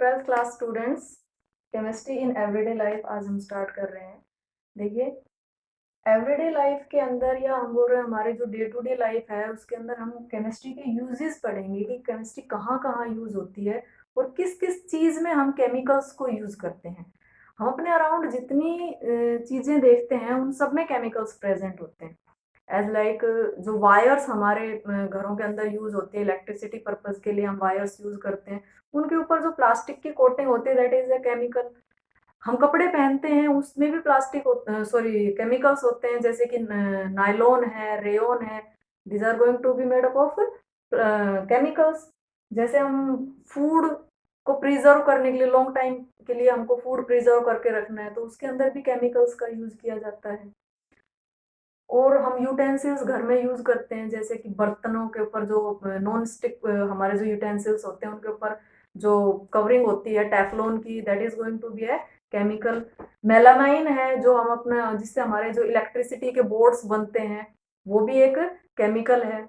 Twelfth class students, chemistry in everyday life आज हम start कर रहे हैं। देखिए, एवरीडे लाइफ के अंदर या हम बोल रहे हैं हमारे जो डे टू डे लाइफ है उसके अंदर हम केमिस्ट्री के यूजेस पढ़ेंगे कि केमिस्ट्री कहाँ कहाँ यूज होती है और किस किस चीज़ में हम केमिकल्स को यूज करते हैं। हम अपने अराउंड जितनी चीज़ें देखते हैं उन सब में केमिकल्स प्रेजेंट होते हैं। एज लाइक जो वायर्स हमारे घरों के अंदर यूज होती है इलेक्ट्रिसिटी पर्पज के लिए, हम वायर्स यूज करते हैं, उनके ऊपर जो प्लास्टिक की कोटिंग होती है दैट इज ए केमिकल। हम कपड़े पहनते हैं उसमें भी प्लास्टिक सॉरी केमिकल्स होते हैं, जैसे कि नायलॉन है, रेयन है, these are going to be made up of chemicals. जैसे हम फूड को प्रिजर्व करने के लिए, लॉन्ग टाइम के लिए हमको फूड प्रिजर्व करके रखना है तो उसके अंदर भी केमिकल्स का यूज किया जाता है। और हम यूटेंसिल्स घर में यूज करते हैं, जैसे कि बर्तनों के ऊपर जो नॉन स्टिक हमारे जो यूटेंसिल्स होते हैं उनके ऊपर जो कवरिंग होती है टेफलॉन की, that is going to be a chemical. Melamine है जो हम अपना, जिससे हमारे जो इलेक्ट्रिसिटी के बोर्ड्स बनते हैं वो भी एक केमिकल है।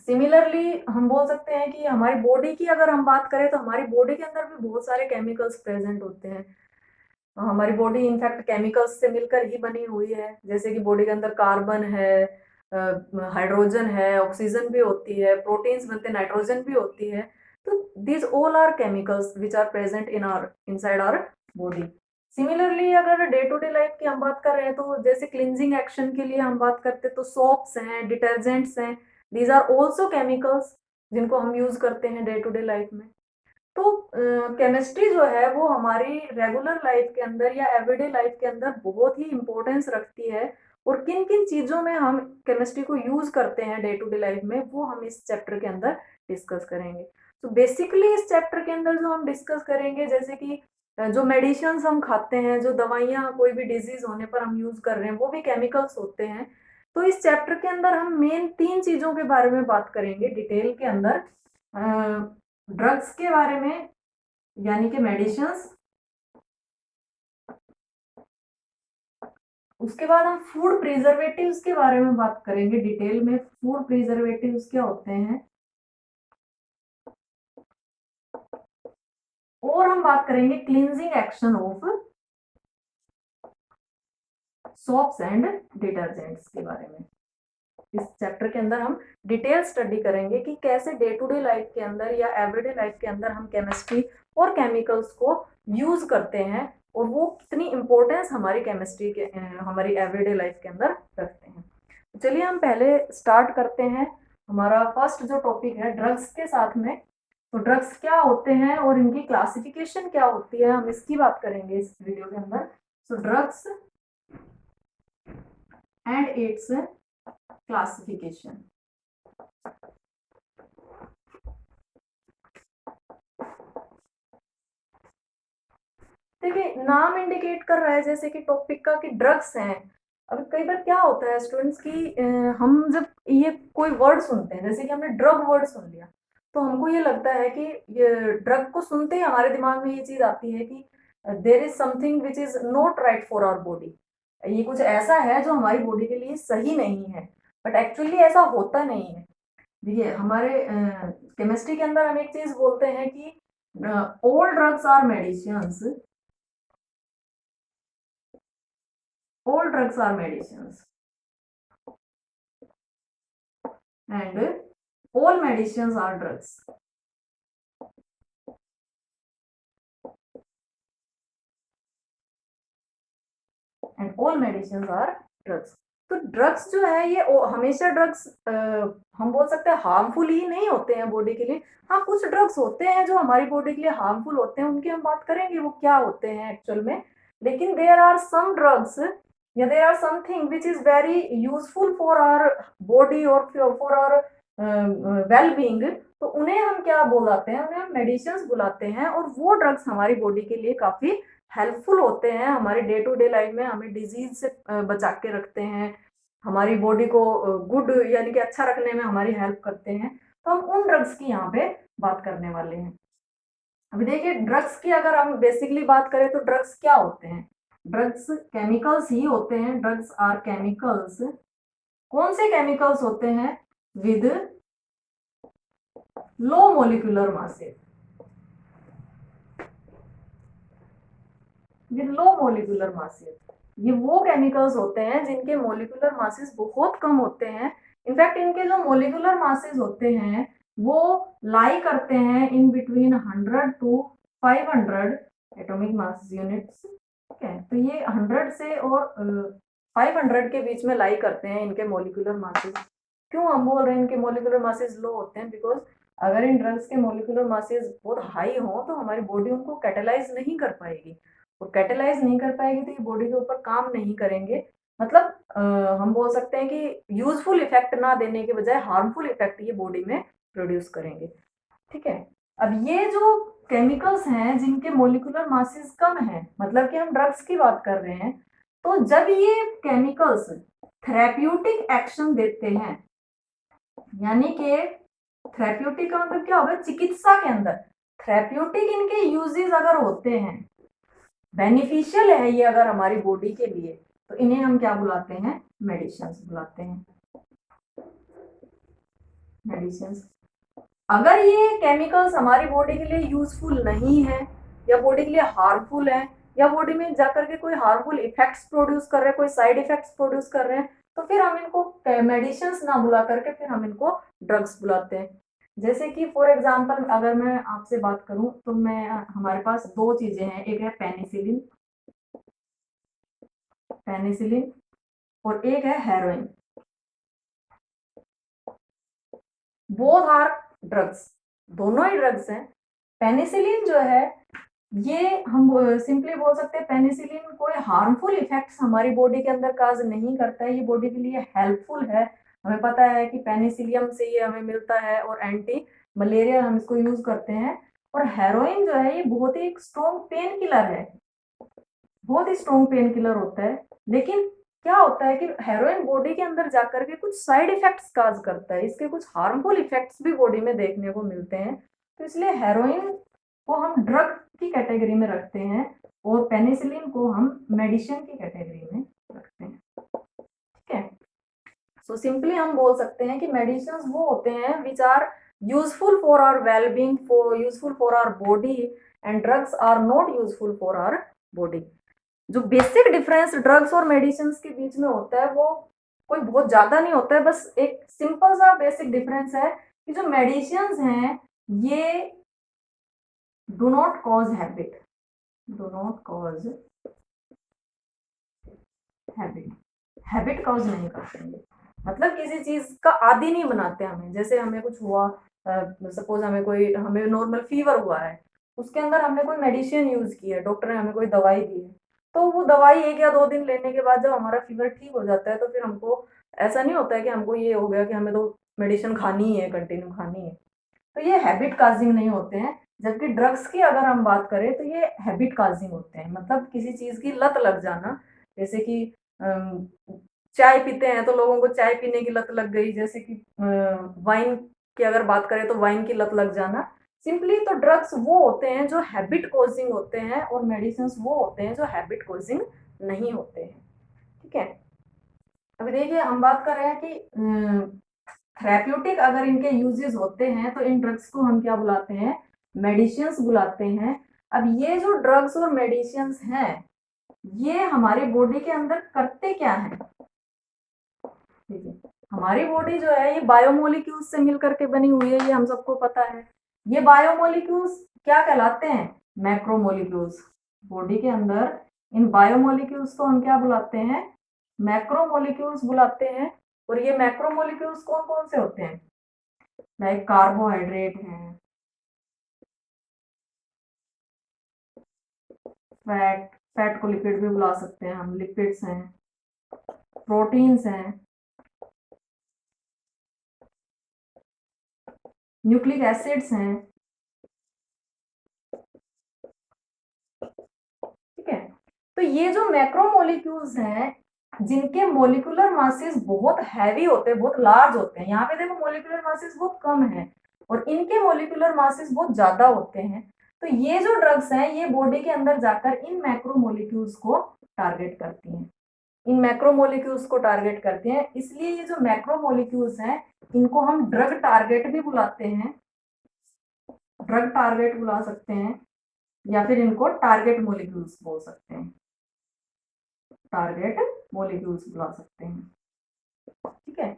सिमिलरली हम बोल सकते हैं कि हमारी बॉडी की अगर हम बात करें तो हमारी बॉडी के अंदर भी बहुत सारे केमिकल्स प्रेजेंट होते हैं। हमारी बॉडी इनफैक्ट केमिकल्स से मिलकर ही बनी हुई है, जैसे कि बॉडी के अंदर कार्बन है, हाइड्रोजन है, ऑक्सीजन भी होती है, प्रोटीन्स बनते हैं, नाइट्रोजन भी होती है। तो these all are chemicals which are present in or inside our body. Similarly अगर डे टू डे लाइफ की हम बात कर रहे हैं तो जैसे क्लिनजिंग एक्शन के लिए हम बात करते हैं तो सोप्स हैं, डिटर्जेंट्स हैं, दीज आर ऑल्सो केमिकल्स जिनको हम यूज करते हैं डे टू डे लाइफ में। तो केमिस्ट्री जो है वो हमारी रेगुलर लाइफ के अंदर या एवरीडे लाइफ के अंदर बहुत ही इम्पोर्टेंस रखती है। और किन किन चीज़ों में हम केमिस्ट्री को यूज करते हैं डे टू डे लाइफ में वो हम इस चैप्टर के अंदर डिस्कस करेंगे। तो बेसिकली इस चैप्टर के अंदर जो हम डिस्कस करेंगे, जैसे कि जो मेडिसिन हम खाते हैं, जो दवाइयाँ कोई भी डिजीज होने पर हम यूज कर रहे हैं वो भी केमिकल्स होते हैं। तो इस चैप्टर के अंदर हम मेन तीन चीज़ों के बारे में बात करेंगे डिटेल के अंदर। ड्रग्स के बारे में, यानी कि मेडिसिन्स। उसके बाद हम फूड प्रिजर्वेटिव्स के बारे में बात करेंगे डिटेल में, फूड प्रिजर्वेटिव्स क्या होते हैं। और हम बात करेंगे cleansing action of soaps and detergents के बारे में। इस चैप्टर के अंदर हम डिटेल स्टडी करेंगे कि कैसे डे टू डे लाइफ के अंदर या एवरीडे लाइफ के अंदर हम केमिस्ट्री और केमिकल्स को यूज करते हैं और वो कितनी इंपॉर्टेंस हमारी केमिस्ट्री के हमारी एवरीडे लाइफ के अंदर रखते हैं। तो चलिए हम पहले स्टार्ट करते हैं हमारा फर्स्ट जो टॉपिक है ड्रग्स के साथ में। तो ड्रग्स क्या होते हैं और इनकी क्लासिफिकेशन क्या होती है, हम इसकी बात करेंगे इस वीडियो के अंदर। सो ड्रग्स एंड इट्स क्लासिफिकेशन। देखिए, नाम इंडिकेट कर रहा है जैसे कि टॉपिक का कि ड्रग्स हैं। अब कई बार क्या होता है स्टूडेंट्स की, हम जब ये कोई वर्ड सुनते हैं, जैसे कि हमने ड्रग वर्ड सुन लिया, तो हमको ये लगता है कि ये ड्रग को सुनते ही हमारे दिमाग में ये चीज आती है कि there is something which is not right for our body. ये कुछ ऐसा है जो हमारी बॉडी के लिए सही नहीं है, बट एक्चुअली ऐसा होता नहीं है। देखिए, हमारे केमिस्ट्री के अंदर हम एक चीज बोलते हैं कि all drugs are medicines, all drugs are medicines and all medicines are drugs and all medicines are drugs। तो ड्रग्स जो है ये हमेशा ड्रग्स हम बोल सकते हैं हार्मफुल ही नहीं होते हैं बॉडी के लिए। हाँ, कुछ ड्रग्स होते हैं जो हमारी बॉडी के लिए हार्मफुल होते हैं, उनकी हम बात करेंगे वो क्या होते हैं एक्चुअल में। लेकिन देयर आर सम ड्रग्स या there are something which is very useful for our body और फॉर आवर वेल बीइंग। तो उन्हें हम क्या बुलाते हैं, उन्हें हम मेडिसिन बुलाते हैं, और वो ड्रग्स हमारी बॉडी के लिए काफी हेल्पफुल होते हैं। हमारे डे टू डे लाइफ में हमें डिजीज से बचा के रखते हैं, हमारी बॉडी को गुड यानी कि अच्छा रखने में हमारी हेल्प करते हैं। तो हम उन ड्रग्स की यहाँ पे बात करने वाले हैं। अभी देखिए, ड्रग्स की अगर हम बेसिकली बात करें तो ड्रग्स क्या होते हैं। ड्रग्स केमिकल्स ही होते हैं, ड्रग्स आर केमिकल्स। कौन से केमिकल्स होते हैं? With low molecular masses. With low molecular masses. ये वो केमिकल्स होते हैं जिनके मोलिकुलर मासेस बहुत कम होते हैं। इनफैक्ट इनके जो मोलिकुलर मासेस होते हैं वो लाई करते हैं in between 100 to 500 atomic mass units. ठीक है, तो ये 100 से और 500 के बीच में लाई करते हैं इनके मोलिकुलर मासेस। क्यों हम बोल रहे हैं इनके मोलिकुलर मासेस लो होते हैं? बिकॉज अगर इन ड्रग्स के मोलिकुलर मासेस बहुत हाई हो तो हमारी बॉडी उनको कैटेलाइज नहीं कर पाएगी, और कैटेलाइज नहीं कर पाएगी तो ये बॉडी के ऊपर काम नहीं करेंगे। मतलब हम बोल सकते हैं कि यूजफुल इफेक्ट ना देने के बजाय हार्मफुल इफेक्ट ये बॉडी में प्रोड्यूस करेंगे। ठीक है, अब ये जो केमिकल्स हैं जिनके मोलिकुलर मासेस कम है, मतलब कि हम ड्रग्स की बात कर रहे हैं, तो जब ये केमिकल्स थेरेप्यूटिक एक्शन देते हैं, यानी कि थेरेप्यूटिक का मतलब क्या होगा, चिकित्सा के अंदर थेरेप्यूटिक इनके यूजेस अगर होते हैं, बेनिफिशियल है ये अगर हमारी बॉडी के लिए, तो इन्हें हम क्या बुलाते हैं? मेडिसिन्स बुलाते हैं, मेडिसिन्स। अगर ये केमिकल्स हमारी बॉडी के लिए यूजफुल नहीं है, या बॉडी के लिए हार्मफुल है, या बॉडी में जाकर के कोई हार्मफुल इफेक्ट्स प्रोड्यूस कर रहे हैं, कोई साइड इफेक्ट्स प्रोड्यूस कर रहे हैं, तो फिर हम इनको मेडिसिन्स ना बुला करके फिर हम इनको ड्रग्स बुलाते हैं। जैसे कि फॉर एग्जांपल अगर मैं आपसे बात करूं तो मैं हमारे पास दो चीजें हैं, एक है पेनिसिलिन, पेनिसिलिन, और एक है हेरोइन। बोथ आर ड्रग्स, दोनों ही ड्रग्स हैं। पेनिसिलिन जो है ये हम सिंपली बोल सकते हैं पेनिसिलिन कोई हार्मफुल इफेक्ट्स हमारी बॉडी के अंदर काज नहीं करता है, ये बॉडी के लिए हेल्पफुल है। हमें पता है कि पेनिसिलियम से ये हमें मिलता है, और एंटी मलेरिया हम इसको यूज करते हैं। और हेरोइन जो है ये बहुत ही स्ट्रॉन्ग पेन किलर है, बहुत ही स्ट्रॉन्ग पेन किलर होता है। लेकिन क्या होता है कि हेरोइन बॉडी के अंदर जाकर के कुछ साइड इफेक्ट्स काज करता है, इसके कुछ हार्मफुल इफेक्ट्स भी बॉडी में देखने को मिलते हैं। तो इसलिए हेरोइन को हम ड्रग की कैटेगरी में रखते हैं, और पेनिसिलिन को हम मेडिसिन की कैटेगरी में रखते हैं। ठीक है, सो सिंपली हम बोल सकते हैं कि मेडिसिन वो होते हैं which are useful for our wellbeing, for useful for our body, and drugs are not useful for our body. जो बेसिक डिफरेंस ड्रग्स और मेडिसिन के बीच में होता है वो कोई बहुत ज्यादा नहीं होता है, बस एक सिंपल सा बेसिक डिफरेंस है कि जो मेडिसिन हैं ये do not cause habit, do not cause habit, habit cause नहीं करते हैं। मतलब किसी चीज का आदी नहीं बनाते हमें। जैसे हमें कुछ हुआ, सपोज हमें नॉर्मल फीवर हुआ है, उसके अंदर हमने कोई मेडिसिन यूज की है, डॉक्टर ने हमें कोई दवाई दी है, तो वो दवाई 1 या 2 दिन लेने के बाद जब हमारा फीवर ठीक हो जाता है तो फिर हमको ऐसा नहीं होता है कि हमको ये हो गया कि हमें तो मेडिसिन खानी ही है, कंटिन्यू खानी है। तो ये हैबिट काजिंग नहीं होते हैं। जबकि ड्रग्स की अगर हम बात करें तो ये हैबिट काजिंग होते हैं, मतलब किसी चीज की लत लग जाना। जैसे कि चाय पीते हैं तो लोगों को चाय पीने की लत लग गई, जैसे कि वाइन की अगर बात करें तो वाइन की लत लग जाना। सिंपली तो ड्रग्स वो होते हैं जो हैबिट कॉजिंग होते हैं, और मेडिसिन वो होते हैं जो हैबिट कॉजिंग नहीं होते हैं। ठीक है, अभी देखिए हम बात कर रहे हैं कि थेरेप्यूटिक अगर इनके यूजेस होते हैं तो इन ड्रग्स को हम क्या बुलाते हैं? मेडिसिन्स बुलाते हैं। अब ये जो ड्रग्स और मेडिसिन्स हैं ये हमारी बॉडी के अंदर करते क्या है? ठीक है, हमारी बॉडी जो है ये बायोमोलिक्यूल्स से मिलकर के बनी हुई है, ये हम सबको पता है। ये बायोमोलिक्यूल्स क्या कहलाते हैं? मैक्रोमोलिक्यूल्स। बॉडी के अंदर इन बायोमोलिक्यूल्स को हम क्या बुलाते हैं? मैक्रोमोलिक्यूल्स बुलाते हैं। और ये मैक्रोमोलिक्यूल्स कौन कौन से होते हैं? लाइक कार्बोहाइड्रेट हैं, फैट, फैट को लिपिड भी बुला सकते हैं हम, लिपिड्स हैं, प्रोटीन्स हैं, न्यूक्लिक एसिड्स हैं। ठीक है, तो ये जो मैक्रोमोलिक्यूल्स हैं जिनके मोलिकुलर मासेस बहुत हैवी होते हैं, बहुत लार्ज होते हैं, यहाँ पे देखो मोलिकुलर मासेस बहुत कम है और इनके मोलिकुलर मासेस बहुत ज्यादा होते हैं। तो ये जो ड्रग्स हैं ये बॉडी के अंदर जाकर इन मैक्रोमोलिक्यूल्स को टारगेट करती हैं, इन मैक्रोमोलिक्यूल्स को टारगेट करती हैं। इसलिए ये जो मैक्रोमोलिक्यूल्स हैं इनको हम ड्रग टारगेट भी बुलाते हैं, ड्रग टारगेट बुला सकते हैं। या फिर इनको टारगेट मोलिक्यूल्स बोल सकते हैं, टारगेट मोलिक्यूल्स बुला सकते हैं। ठीक है,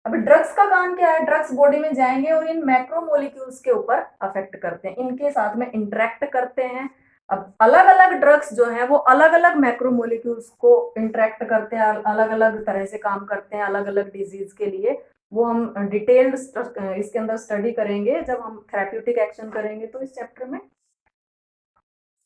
अभी ड्रग्स का काम क्या है, ड्रग्स बॉडी में जाएंगे और इन मैक्रोमोलिक्यूल्स के ऊपर अफेक्ट करते हैं, इनके साथ में इंटरेक्ट करते हैं। अब अलग अलग ड्रग्स जो है वो अलग अलग मैक्रोमोलिक्यूल्स को इंटरेक्ट करते हैं, अलग अलग तरह से काम करते हैं अलग अलग डिजीज के लिए। वो हम डिटेल्ड इसके अंदर स्टडी करेंगे जब हम थेरेप्यूटिक एक्शन करेंगे तो इस चैप्टर में।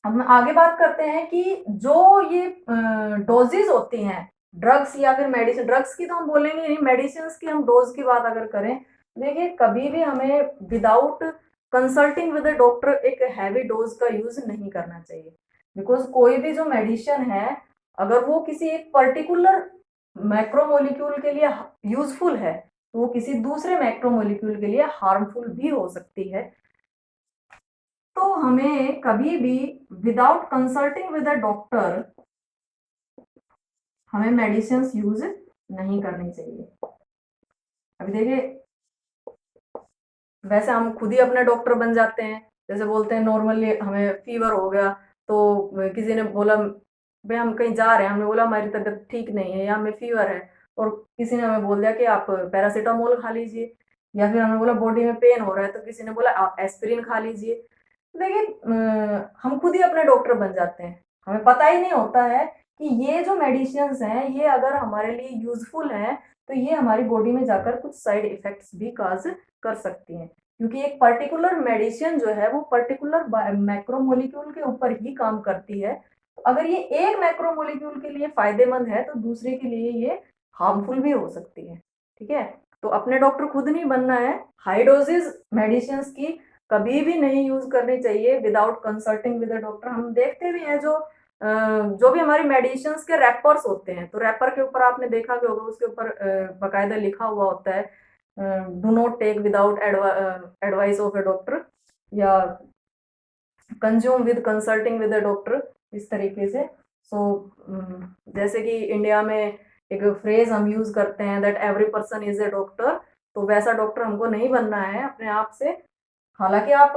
हम आगे बात करते हैं कि जो ये डोजेज होती हैं ड्रग्स या फिर मेडिसिन, ड्रग्स की तो हम बोलेंगे नहीं, मेडिसिन की हम डोज की बात अगर करें, देखिए कभी भी हमें without consulting with a doctor एक हैवी डोज का यूज नहीं करना चाहिए। बिकॉज कोई भी जो मेडिसिन है अगर वो किसी एक पर्टिकुलर मैक्रोमोलिक्यूल के लिए यूजफुल है तो वो किसी दूसरे मैक्रोमोलिक्यूल के लिए हार्मफुल भी हो सकती है। तो हमें कभी भी without consulting with a doctor हमें मेडिसिन यूज नहीं करनी चाहिए। अभी देखिए वैसे हम खुद ही अपने डॉक्टर बन जाते हैं, जैसे बोलते हैं नॉर्मली हमें फीवर हो गया तो किसी ने बोला भाई हम कहीं जा रहे हैं, हमने बोला हमारी तबीयत ठीक नहीं है या हमें फीवर है, और किसी ने हमें बोल दिया कि आप पैरासीटामोल खा लीजिए, या फिर हमें बोला बॉडी में पेन हो रहा है तो किसी ने बोला आप एस्पिरिन खा लीजिए। देखिए हम खुद ही अपने डॉक्टर बन जाते हैं, हमें पता ही नहीं होता है कि ये जो मेडिसिन हैं ये अगर हमारे लिए यूजफुल है तो ये हमारी बॉडी में जाकर कुछ साइड इफेक्ट्स भी काज कर सकती हैं, क्योंकि एक पर्टिकुलर मेडिसिन जो है वो पर्टिकुलर मैक्रोमोलिक्यूल के ऊपर ही काम करती है। तो अगर ये एक मैक्रोमोलिक्यूल के लिए फायदेमंद है तो दूसरे के लिए ये हार्मफुल भी हो सकती है। ठीक है, तो अपने डॉक्टर खुद नहीं बनना है, हाई डोजेज मेडिसिन की कभी भी नहीं यूज करनी चाहिए without consulting with a doctor. हम देखते भी हैं जो भी हमारी मेडिसिन के रैपर्स होते हैं तो रैपर के ऊपर आपने देखा भी होगा उसके ऊपर बाकायदा लिखा हुआ होता है do not take without advice of a doctor या consume with consulting with a doctor, इस तरीके से। सो जैसे कि इंडिया में एक फ्रेज हम यूज करते हैं that every person is a doctor, तो वैसा डॉक्टर हमको नहीं बनना है अपने आप से। हालांकि आप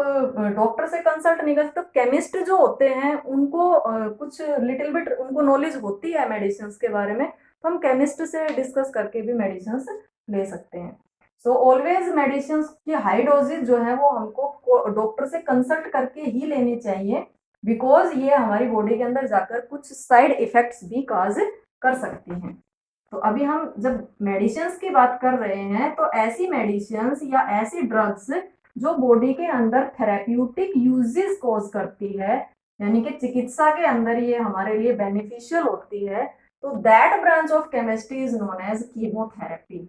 डॉक्टर से कंसल्ट नहीं करते तो केमिस्ट जो होते हैं उनको कुछ लिटिल बिट उनको नॉलेज होती है मेडिसिन के बारे में, तो हम केमिस्ट से डिस्कस करके भी मेडिसिन ले सकते हैं। सो ऑलवेज मेडिसिन की हाई डोजेज जो है वो हमको डॉक्टर से कंसल्ट करके ही लेनी चाहिए, बिकॉज ये हमारी बॉडी के अंदर जाकर कुछ साइड इफेक्ट्स भी काज कर सकती हैं। तो अभी हम जब मेडिसिन की बात कर रहे हैं तो ऐसी मेडिसिन या ऐसी ड्रग्स जो बॉडी के अंदर थेरेप्यूटिक यूजेस कॉज करती है, यानी कि चिकित्सा के अंदर ये हमारे लिए बेनिफिशियल होती है, तो that branch of chemistry is known as chemotherapy.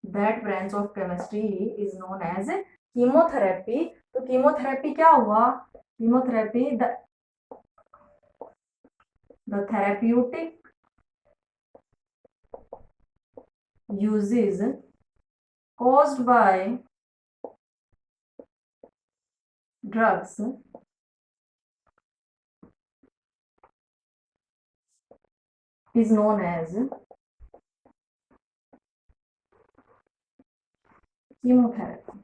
That branch of chemistry is known as chemotherapy. तो कीमोथेरेपी क्या हुआ, chemotherapy the therapeutic uses caused by drugs is known as chemotherapy।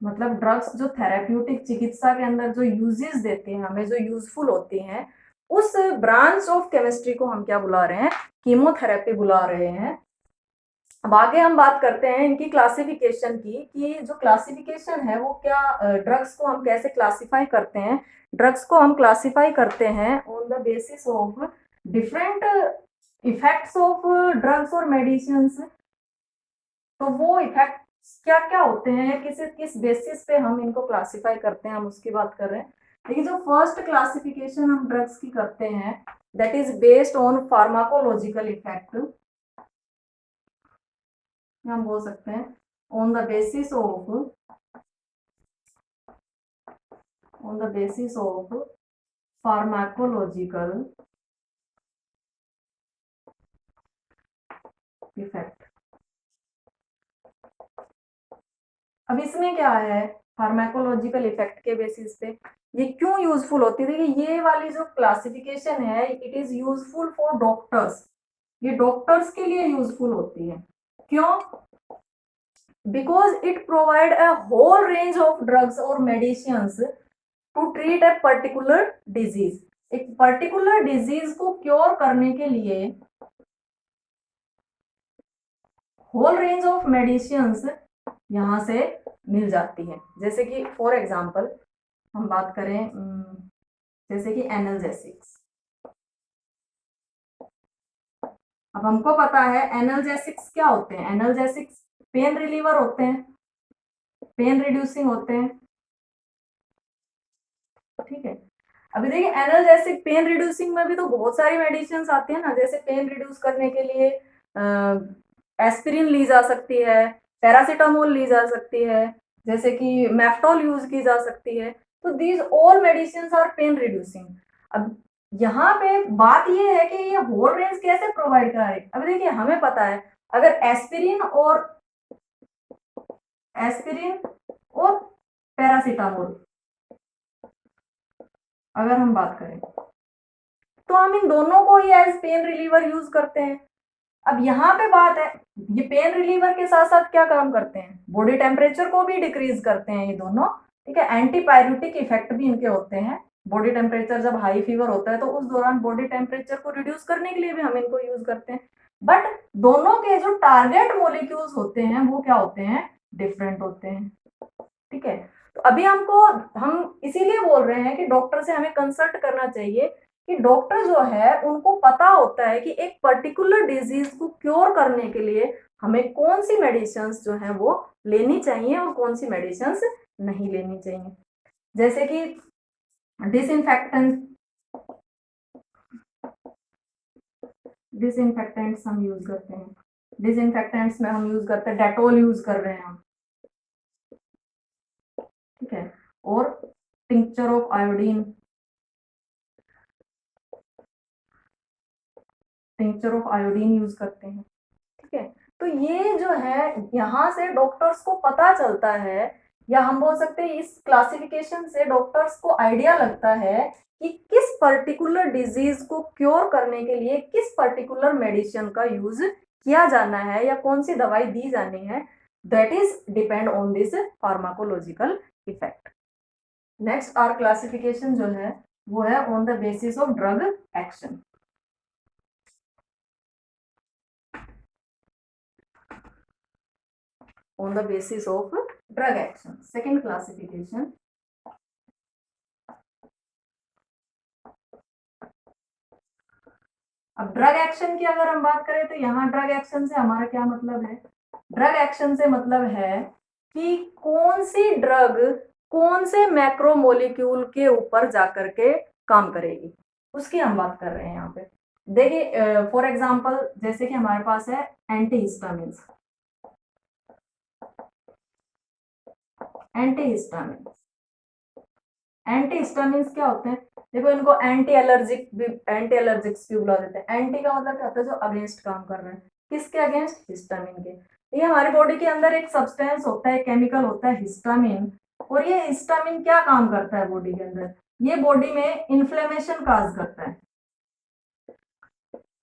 मतलब ड्रग्स जो थेरेप्यूटिक चिकित्सा के अंदर जो यूजेस देते हैं हमें, जो यूजफुल होती हैं, उस ब्रांच ऑफ केमिस्ट्री को हम क्या बुला रहे हैं, कीमोथेरेपी बुला रहे हैं। अब आगे हम बात करते हैं इनकी क्लासिफिकेशन की, कि जो क्लासिफिकेशन है वो क्या, ड्रग्स को हम कैसे क्लासिफाई करते हैं। ड्रग्स को हम क्लासिफाई करते हैं on the basis of different effects of drugs और मेडिसिन। तो वो इफेक्ट क्या क्या होते हैं, किस बेसिस पे हम इनको क्लासिफाई करते हैं, हम उसकी बात कर रहे हैं। देखिए जो फर्स्ट क्लासिफिकेशन हम ड्रग्स की करते हैं that is based on pharmacological effect, हम बोल सकते हैं on the basis of pharmacological effect. अब इसमें क्या है, फार्माकोलॉजिकल इफेक्ट के बेसिस पे ये क्यों यूजफुल होती है। देखिए ये वाली जो क्लासिफिकेशन है it is useful for doctors, ये डॉक्टर्स के लिए यूजफुल होती है। क्यों, because it provide a whole range of drugs or medicines to treat a particular disease. एक particular disease को क्योर करने के लिए whole range of medicines यहाँ से मिल जाती है। जैसे कि फॉर एग्जाम्पल हम बात करें जैसे कि एनाल्जेसिक्स। अब हमको पता है एनाल्जेसिक्स क्या होते हैं। एनाल्जेसिक्स पेन रिलीवर होते हैं, पेन रिड्यूसिंग होते हैं, ठीक है। अभी देखिए एनाल्जेसिक पेन रिड्यूसिंग में भी तो बहुत सारी मेडिसिन आती है ना, जैसे पेन रिड्यूस करने के लिए एस्पिरिन ली जा सकती है, पैरासीटामोल ली जा सकती है, जैसे कि मेफ्टॉल यूज की जा सकती है। तो these all medicine are pain reducing. अब यहाँ पे बात ये है कि ये होल रेंज कैसे प्रोवाइड करा रहे। अभी देखिए हमें पता है अगर एस्पिरिन और पैरासीटामोल अगर हम बात करें तो हम इन दोनों को ही एज पेन रिलीवर यूज करते हैं। अब यहाँ पे बात है ये पेन रिलीवर के साथ साथ क्या काम करते हैं, बॉडी टेम्परेचर को भी डिक्रीज करते हैं ये दोनों, ठीक है। एंटीपायरेटिक इफेक्ट भी इनके होते हैं। बॉडी टेम्परेचर जब हाई फीवर होता है तो उस दौरान बॉडी टेम्परेचर को रिड्यूस करने के लिए भी हम इनको यूज करते हैं। बट दोनों के जो टारगेट मोलिक्यूल्स होते हैं वो क्या होते हैं, डिफरेंट होते हैं, ठीक है। तो अभी हम इसीलिए बोल रहे हैं कि डॉक्टर से हमें कंसल्ट करना चाहिए कि डॉक्टर जो है उनको पता होता है कि एक पर्टिकुलर डिजीज को क्योर करने के लिए हमें कौन सी मेडिसिन जो है वो लेनी चाहिए और कौन सी मेडिसिन नहीं लेनी चाहिए। जैसे कि डिसइंफेक्टेंट्स हम यूज करते हैं, डिसइंफेक्टेंट्स में हम यूज करते हैं डेटॉल यूज कर रहे हैं हम, ठीक है। और tincture of iodine, tincture of iodine use करते हैं, ठीक है। तो ये जो है यहाँ से डॉक्टर्स को पता चलता है, या हम बोल सकते हैं इस क्लासिफिकेशन से डॉक्टर्स को आइडिया लगता है कि किस पर्टिकुलर डिजीज को क्योर करने के लिए किस पर्टिकुलर मेडिसिन का यूज किया जाना है या कौन सी दवाई दी जानी है। That is depend on this pharmacological effect. Next are classification जो है वो है on the basis of drug action. On the basis of drug action. Second classification. अब ड्रग एक्शन की अगर हम बात करें तो यहाँ ड्रग एक्शन से हमारा क्या मतलब है, ड्रग एक्शन से मतलब है कि कौन सी ड्रग कौन से मैक्रोमोलिक्यूल के ऊपर जाकर के काम करेगी, उसकी हम बात कर रहे हैं यहाँ पे। देखिए फॉर एग्जांपल जैसे कि हमारे पास है एंटीहिस्टामिन्स, एंटीहिस्टामिन्स क्या होते हैं, देखो इनको एंटी एलर्जिक्स भी बुला देते हैं। एंटी का मतलब क्या होता है, जो अगेंस्ट काम कर रहे हैं, किसके अगेंस्ट, हिस्टामिन के। ये हमारी बॉडी के अंदर एक सब्सटेंस होता है, केमिकल होता है हिस्टामिन, और ये हिस्टामिन क्या काम करता है बॉडी के अंदर, ये बॉडी में इन्फ्लेमेशन काज करता है।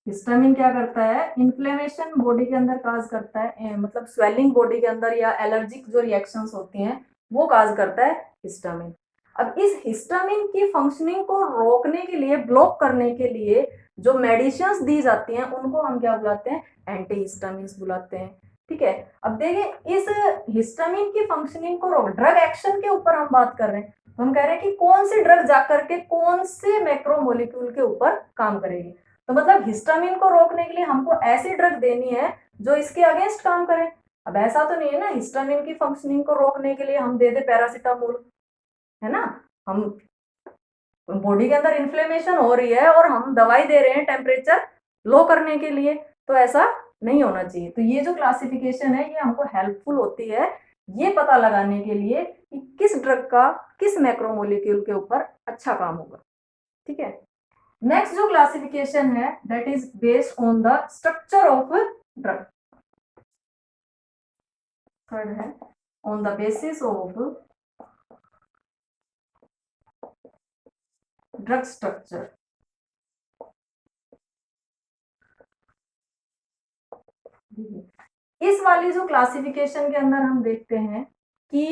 हिस्टामिन क्या करता है, इन्फ्लेमेशन बॉडी के अंदर काज करता है, मतलब स्वेलिंग बॉडी के अंदर या एलर्जिक जो रिएक्शंस होती हैं वो काज करता है हिस्टामिन। अब इस हिस्टामिन की फंक्शनिंग को रोकने के लिए, ब्लॉक करने के लिए जो मेडिसिन दी जाती हैं उनको हम क्या बुलाते हैं, एंटीहिस्टामिन्स बुलाते हैं, ठीक है। अब देखिए इस हिस्टामिन की फंक्शनिंग को रोक, ड्रग एक्शन के ऊपर हम बात कर रहे हैं, तो हम कह रहे हैं कि कौन सी ड्रग जाकर के कौन से मैक्रोमोलिक्यूल के ऊपर काम करेगी। तो मतलब हिस्टामिन को रोकने के लिए हमको ऐसी ड्रग देनी है जो इसके अगेंस्ट काम करे। अब ऐसा तो नहीं है ना हिस्टामिन की फंक्शनिंग को रोकने के लिए हम दे दे पैरासीटामोल, है ना। हम बॉडी के अंदर इन्फ्लेमेशन हो रही है और हम दवाई दे रहे हैं टेम्परेचर लो करने के लिए, तो ऐसा नहीं होना चाहिए। तो ये जो क्लासिफिकेशन है ये हमको हेल्पफुल होती है ये पता लगाने के लिए कि किस ड्रग का किस मैक्रोमोलिक्यूल के ऊपर अच्छा काम होगा, ठीक है। नेक्स्ट जो क्लासिफिकेशन है that is based on the structure of drug. Third है on the basis of drug structure. इस वाली जो क्लासिफिकेशन के अंदर हम देखते हैं कि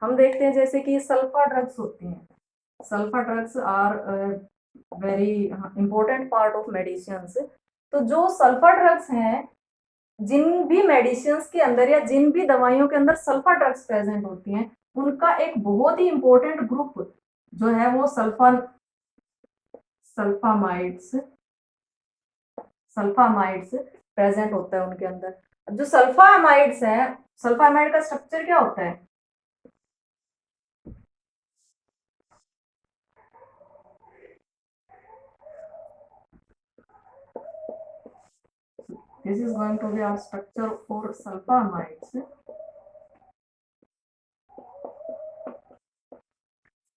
हम देखते हैं जैसे कि सल्फा ड्रग्स होती हैं। Sulfa drugs are very important part of medicines. तो जो सल्फा ड्रग्स हैं, जिन भी मेडिसिन्स के अंदर या जिन भी दवाइयों के अंदर सल्फा ड्रग्स प्रेजेंट होती हैं, उनका एक बहुत ही इंपॉर्टेंट ग्रुप जो है वो सल्फामाइड्स प्रेजेंट होता है उनके अंदर। अब जो सल्फामाइड्स हैं, सल्फामाइड का स्ट्रक्चर क्या होता है? This is going to be our structure for sulfamides.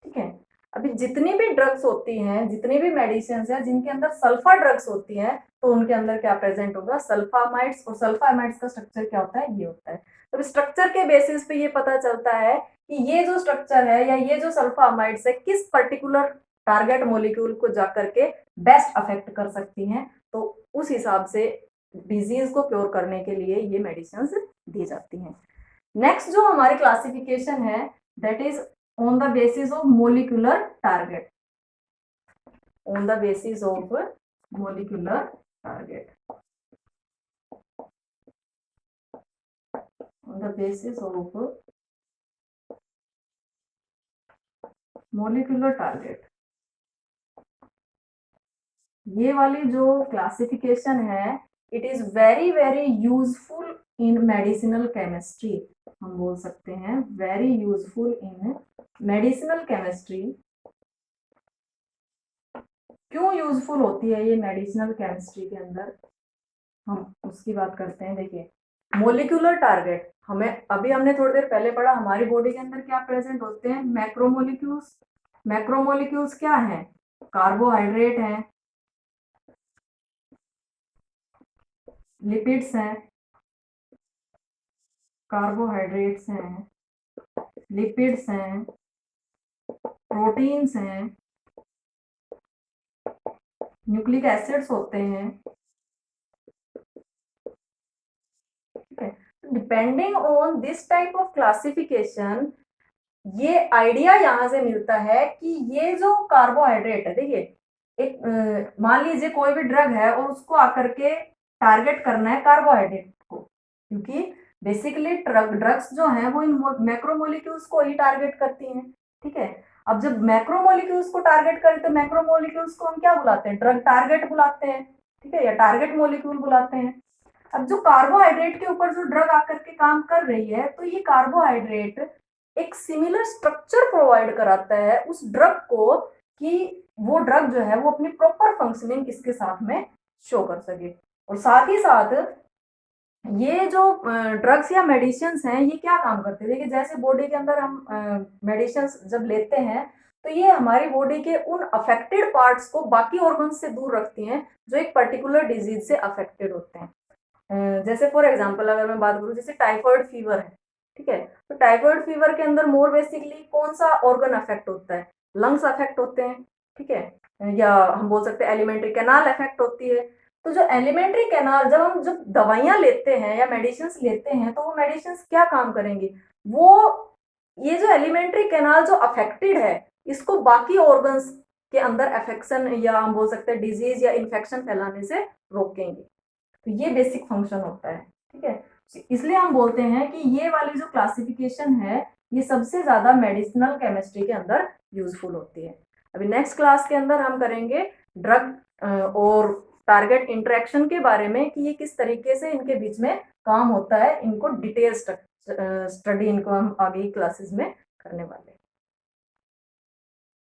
ठीक है। अभी जितनी भी ड्रग्स होती हैं, जितनी भी मेडिसिन हैं जिनके अंदर सल्फा ड्रग्स होती हैं, तो उनके अंदर क्या प्रेजेंट होगा? सल्फामाइड्स। और सल्फामाइड्स का स्ट्रक्चर क्या होता है? ये होता है। तो स्ट्रक्चर के बेसिस पे ये पता चलता है कि ये जो स्ट्रक्चर है या ये जो सल्फामाइड्स है किस पर्टिकुलर टारगेट मॉलिक्यूल को जाकर के बेस्ट अफेक्ट कर सकती हैं। तो उस हिसाब से डिजीज को क्योर करने के लिए ये मेडिसिन दी जाती हैं। नेक्स्ट जो हमारी क्लासिफिकेशन है, that is on the basis of molecular target. On the basis of molecular target. On the basis of molecular target. ये वाली जो क्लासिफिकेशन है, it is very very useful in medicinal chemistry. हम बोल सकते हैं very useful in medicinal chemistry. क्यों useful होती है ये मेडिसिनल केमिस्ट्री के अंदर, हम उसकी बात करते हैं। देखिए, मोलिकुलर टारगेट हमने थोड़ी देर पहले पढ़ा, हमारी बॉडी के अंदर क्या प्रेजेंट होते हैं? मैक्रोमोलिक्यूल्स। मैक्रोमोलिक्यूल्स क्या हैं? कार्बोहाइड्रेट हैं, लिपिड्स हैं, कार्बोहाइड्रेट्स हैं, लिपिड्स हैं, प्रोटीन्स हैं, न्यूक्लिक एसिड्स होते हैं। ठीक है। Depending on this type of classification, ये आइडिया यहां से मिलता है कि ये जो कार्बोहाइड्रेट है, देखिए एक मान लीजिए कोई भी ड्रग है और उसको आकर के टारगेट करना है कार्बोहाइड्रेट को, क्योंकि बेसिकली ड्रग्स जो हैं वो इन मैक्रोमोलिक्यूल्स को ही टारगेट करती हैं। ठीक है। अब जब मैक्रोमोलिक्यूल्स को टारगेट करें तो मैक्रोमोलिक्यूल्स को हम क्या बुलाते हैं? ड्रग टारगेट बुलाते हैं। ठीक है, या टारगेट मोलिक्यूल बुलाते हैं। अब जो कार्बोहाइड्रेट के ऊपर जो ड्रग आकर के काम कर रही है, तो ये कार्बोहाइड्रेट एक सिमिलर स्ट्रक्चर प्रोवाइड कराता है उस ड्रग को कि वो ड्रग जो है वो अपनी प्रॉपर फंक्शनिंग किसके साथ में शो कर सके। और साथ ही साथ ये जो ड्रग्स या मेडिसिन हैं, ये क्या काम करते हैं? देखिए, जैसे बॉडी के अंदर हम मेडिसिन जब लेते हैं, तो ये हमारी बॉडी के उन अफेक्टेड पार्ट्स को बाकी ऑर्गन्स से दूर रखती हैं जो एक पर्टिकुलर डिजीज से अफेक्टेड होते हैं। जैसे फॉर एग्जांपल अगर मैं बात करूं, जैसे टाइफाइड फीवर है। ठीक है, तो टाइफाइड फीवर के अंदर मोर बेसिकली कौन सा ऑर्गन अफेक्ट होता है? लंग्स अफेक्ट होते हैं। ठीक है, या हम बोल सकते हैं एलिमेंट्री कैनाल अफेक्ट होती है। तो जो एलिमेंट्री कैनाल, जब दवाइयां लेते हैं या मेडिसिन लेते हैं, तो वो मेडिसिन क्या काम करेंगी? वो ये जो एलिमेंट्री कैनाल जो अफेक्टेड है, इसको बाकी ऑर्गन्स के अंदर अफेक्शन या हम बोल सकते हैं डिजीज या इन्फेक्शन फैलाने से रोकेंगे। तो ये बेसिक फंक्शन होता है। ठीक है, इसलिए हम बोलते हैं कि ये वाली जो क्लासिफिकेशन है, ये सबसे ज्यादा मेडिसिनल केमिस्ट्री के अंदर यूजफुल होती है। अभी नेक्स्ट क्लास के अंदर हम करेंगे ड्रग और टारगेट इंटरेक्शन के बारे में, कि ये किस तरीके से इनके बीच में काम होता है। इनको डिटेल स्टडी इनको हम आगे क्लासेस में करने वाले हैं।